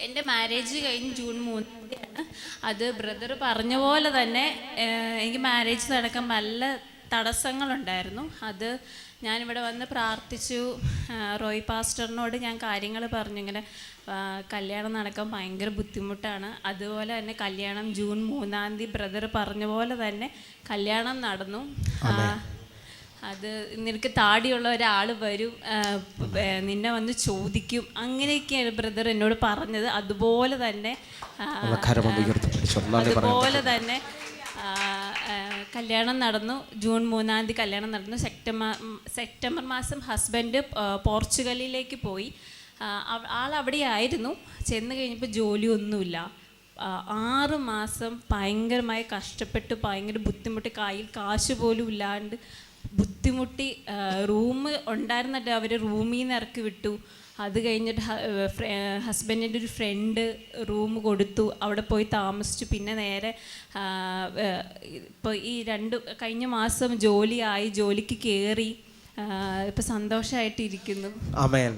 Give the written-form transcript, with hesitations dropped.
എൻ്റെ മാരേജ് കഴിഞ്ഞ് ജൂൺ 3 അത് ബ്രദർ പറഞ്ഞ പോലെ തന്നെ എനിക്ക് മാരേജ് നടക്കാൻ നല്ല തടസ്സങ്ങളുണ്ടായിരുന്നു. അത് ഞാനിവിടെ വന്ന് പ്രാർത്ഥിച്ചു. റോയ് പാസ്റ്ററിനോട് ഞാൻ കാര്യങ്ങൾ പറഞ്ഞു, ഇങ്ങനെ കല്യാണം നടക്കാൻ ഭയങ്കര ബുദ്ധിമുട്ടാണ്. അതുപോലെ തന്നെ കല്യാണം ജൂൺ 3 ബ്രദർ പറഞ്ഞ പോലെ തന്നെ കല്യാണം നടന്നു. അത് നിനക്ക് താടിയുള്ള ഒരാൾ വരും, നിന്നെ വന്ന് ചോദിക്കും, അങ്ങനെയൊക്കെയാണ് ബ്രദർ എന്നോട് പറഞ്ഞത്. അതുപോലെ തന്നെ കല്യാണം നടന്നു. ജൂൺ 3 കല്യാണം നടന്നു. സെപ്റ്റംബർ മാസം ഹസ്ബൻഡ് പോർച്ചുഗലിലേക്ക് പോയി. ആളവിടെ ആയിരുന്നു. ചെന്ന് കഴിഞ്ഞപ്പോൾ ജോലിയൊന്നുമില്ല. 6 മാസം ഭയങ്കരമായി കഷ്ടപ്പെട്ട് ഭയങ്കര ബുദ്ധിമുട്ടി, കയ്യിൽ കാശ് പോലും ഇല്ലാണ്ട് ബുദ്ധിമുട്ടി. റൂം ഉണ്ടായിരുന്നിട്ട് അവർ റൂമിൽ നിന്ന് ഇറക്കി വിട്ടു. അത് കഴിഞ്ഞിട്ട് ഹസ്ബൻഡിൻ്റെ ഒരു ഫ്രണ്ട് റൂം കൊടുത്തു, അവിടെ പോയി താമസിച്ചു. പിന്നെ നേരെ ഇപ്പോൾ ഈ കഴിഞ്ഞ മാസം ജോലിയായി, ജോലിക്ക് കയറി, ഇപ്പം സന്തോഷമായിട്ടിരിക്കുന്നു. ആമേൻ.